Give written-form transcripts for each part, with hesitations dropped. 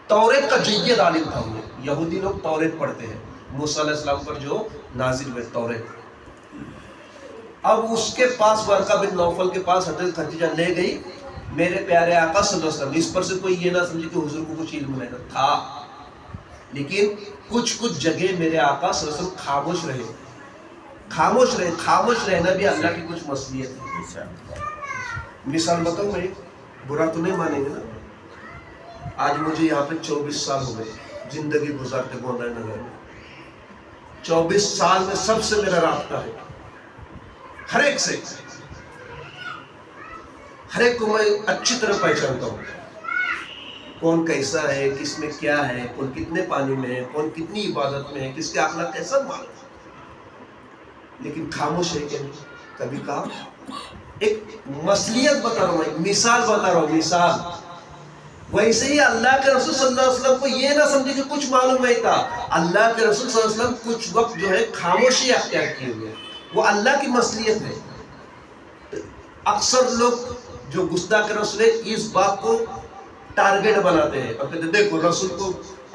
توریت کا جید عالم تھا وہ. یہودی لوگ توریت پڑھتے ہیں، موسیٰ علیہ السلام پر جو نازل ہوئے توریت. اب اس کے پاس ورقہ بن نوفل کے پاس حضرت خدیجہ لے گئی. میرے پیارے آقا صلی اللہ علیہ وسلم، اس پر سے کوئی یہ نہ سمجھے کہ حضور کو کچھ علم نہیں تھا، لیکن کچھ جگہ میرے آقا صلی اللہ علیہ وسلم خاموش رہے. خاموش رہنا بھی اللہ کی کچھ مصلحت ہے. مثال بتاؤں میں، برا تو نہیں مانیں گے نا. آج مجھے یہاں پہ 24 سال ہو گئے زندگی گزارتے گونڈہ نگر میں. 24 سال میں سب سے میرا رابطہ ہے، ہر ایک سے، ہر ایک کو میں اچھی طرح پہچانتا ہوں. کون کیسا ہے، کس میں کیا ہے، کون کتنے پانی میں ہے، کون کتنی عبادت میں ہے، کس کے اخلاق کیسا معلوم. لیکن خاموش ہے کہ نہیں. کبھی کہا ایک مصلیت بتا رہا ہوں، ایک مثال بتا رہا ہوں، مثال. ویسے ہی اللہ کے رسول صلی اللہ علیہ وسلم کو یہ نہ سمجھے کہ کچھ معلوم نہیں تھا. اللہ کے رسول صلی اللہ علیہ وسلم کچھ وقت جو ہے خاموشی اختیار کیے ہوئے، وہ اللہ کی مصلیت ہے. اکثر لوگ جو گستاخ رسول ہے اس بات کو ٹارگیٹ بناتے ہیں اور کہتے دیکھو رسول کو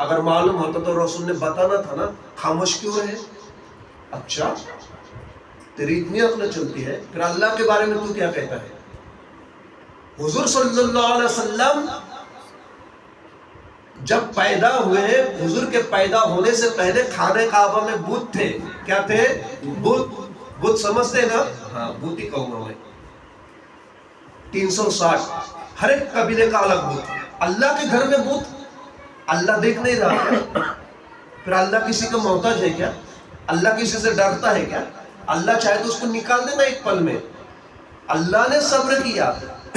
اگر معلوم ہوتا تو رسول نے بتانا تھا نا، خاموش کیوں رہے. اچھا تیری اتنی عقل چلتی ہے، پھر اللہ کے بارے میں تو کیا کہتا ہے. حضور صلی اللہ علیہ وسلم جب پیدا ہوئے، حضور کے پیدا ہونے سے پہلے خانہ کعبہ میں بت تھے. کیا تھے؟ بت سمجھتے ہیں نا؟ ہاں بت ہی کہوں گا میں. 360 ہر ایک قبیلے کا الگ بت. اللہ کے گھر میں بت. اللہ دیکھ نہیں رہا، پھر اللہ کسی کا محتاج ہے کیا؟ اللہ کسی سے ڈرتا ہے کیا؟ اللہ چاہے تو اس کو نکال دینا ایک پل میں. اللہ نے صبر کیا،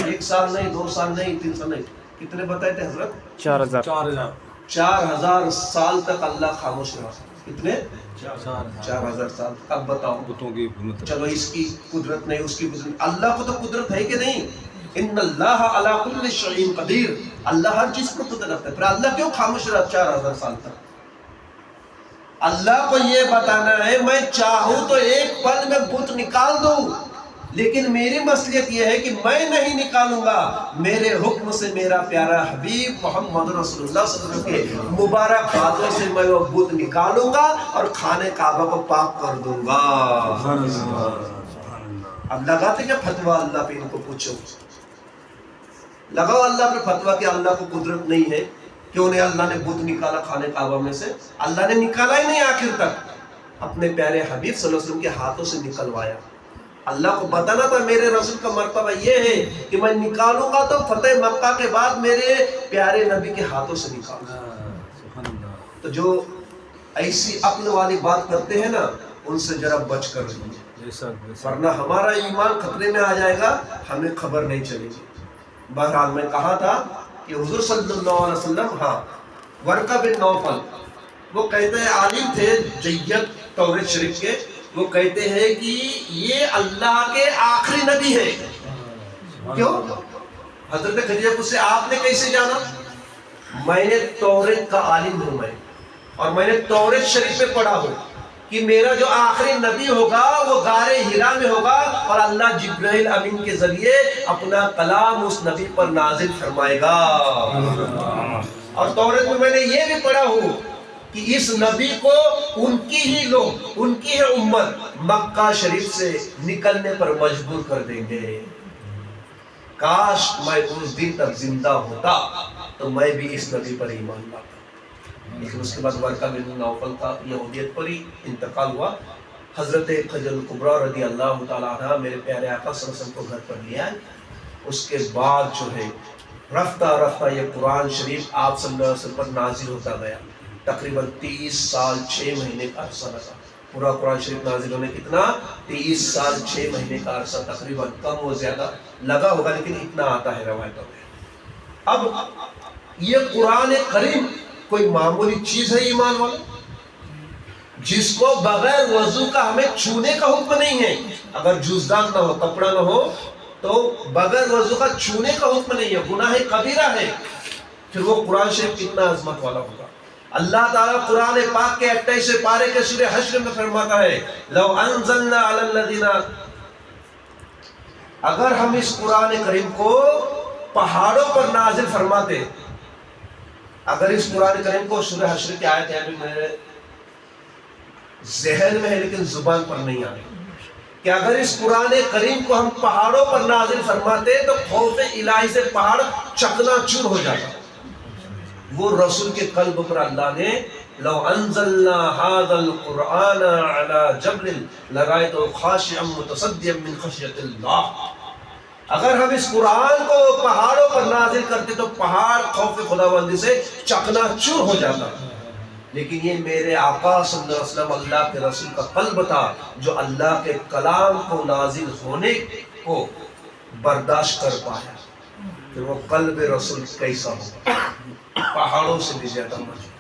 1 سال نہیں، 2 سال نہیں، 3 سال نہیں. کتنے بتائے تھے حضرت؟ 4000 سال تک اللہ خاموش رہا. کتنے؟ 4000 سال. اب بتاؤ، چلو اس کی قدرت نہیں، اس کی قدرت. اللہ کو تو قدرت ہے کہ نہیں؟ ان اللہ علی کل شیء قدیر. اللہ ہر چیز پر قدرت ہے. پھر اللہ کیوں خاموش رہا 4000 سال تک؟ اللہ کو یہ بتانا ہے میں چاہوں تو ایک پل میں بت نکال دوں، لیکن میری مصلحت یہ ہے کہ میں نہیں نکالوں گا. میرے حکم سے میرا پیارا حبیب محمد رسول اللہ صلی اللہ علیہ وسلم کے مبارک ہاتھوں سے میں وہ بت نکالوں گا اور خانہ کعبہ کو پاک کر دوں گا. اب لگاتے کیا فتویٰ اللہ پہ؟ ان کو پوچھو، لگاؤ اللہ پہ فتویٰ کہ اللہ کو قدرت نہیں ہے. کیوں نہیں اللہ نے بت نکالا خانہ کعبہ میں سے؟ اللہ نے نکالا ہی نہیں، آخر تک اپنے پیارے حبیب صلی اللہ علیہ وسلم کے ہاتھوں سے نکلوایا. اللہ کو بتانا تھا میرے رسول کا مرتبہ یہ ہے کہ میں نکالوں گا تو فتح مکہ کے بعد میرے پیارے نبی کے ہاتھوں سے نکالوں گا. تو جو ایسی عقل والی بات کرتے ہیں نا، ان سے ذرا بچ کر رہیے، ورنہ ہمارا ایمان خطرے میں آ جائے گا، ہمیں خبر نہیں چلے گی. بہرحال میں کہا تھا کہ حضور صلی اللہ علیہ وسلم، ہاں ورقہ بن نوفل وہ کہتے ہیں عالم تھے جید توریت شریف کے. وہ کہتے ہیں کہ یہ اللہ کے آخری نبی ہے. کیوں؟ حضرت خدیجہ سے آپ نے کیسے جانا؟ میں نے توریت کا عالم ہوں میں، اور میں نے توریت شریف میں پڑھا ہوں کہ میرا جو آخری نبی ہوگا وہ غار ہرا میں ہوگا، اور اللہ جبرائیل امین کے ذریعے اپنا کلام اس نبی پر نازل فرمائے گا. اور توریت میں نے یہ بھی پڑھا ہوں کہ اس نبی کو ان کی ہی لوگ، ان کی ہی امت مکہ شریف سے نکلنے پر مجبور کر دیں گے. کاش میں اس دن تک زندہ ہوتا تو میں بھی اس نبی پر ایمان لاتا. لیکن اس کے بعد ورقہ بن نوفل کا یہودیت پر ہی انتقال ہوا. حضرت خدیجہ کبریٰ رضی اللہ تعالیٰ عنہ میرے پیارے آقا صلی اللہ علیہ وسلم کو گھر پر لے آئے. اس کے بعد جو ہے رفتہ رفتہ یہ قرآن شریف آپ صلی اللہ علیہ وسلم پر نازل ہوتا گیا. تقریباً 30 سال 6 مہینے کا عرصہ لگا. پورا قرآن شریف نازل ہونے کتنا؟ 30 سال 6 مہینے کا عرصہ، تقریباً کم و زیادہ لگا ہوگا، لیکن اتنا آتا ہے روایتوں میں. اب یہ قرآن کریم کوئی معمولی چیز ہے ایمان والا، جس کو بغیر وضو کا ہمیں چھونے کا حکم نہیں ہے. اگر جزدان نہ ہو، کپڑا نہ ہو، تو بغیر وضو کا چھونے کا حکم نہیں ہے، گناہ کبیرہ ہے. پھر وہ قرآن شریف کتنا عظمت والا ہوگا. اللہ تعالیٰ قرآن پاک کے 28 پارے کے سورہ حشر میں فرماتا ہے لو انزلنا علی الذین، اگر ہم اس قرآن کریم کو پہاڑوں پر نازل فرماتے اگر اس قرآن کریم کو سورہ حشر کی آیت ہے ابھی میرے ذہن میں ہے لیکن زبان پر نہیں آ رہی کہ اگر اس قرآن کریم کو ہم پہاڑوں پر نازل فرماتے تو خوف الہی سے پہاڑ چکنا چور ہو جاتا. وہ رسول کے قلب پر اللہ نے لو انزلنا هذا القرآن على جبل لرأيته خاشعا متصدعا من خشية الله. اگر ہم اس قرآن کو پہاڑوں پر نازل کرتے تو پہاڑ خوف خداوندی سے چکنا چور ہو جاتا. لیکن یہ میرے آقا صلی اللہ علیہ وسلم اللہ کے رسول کا قلب تھا جو اللہ کے کلام کو نازل ہونے کو برداشت کر پایا. پھر وہ قلب رسول کیسا ہو؟ پہاڑوں سے بھی زیادہ مضبوط.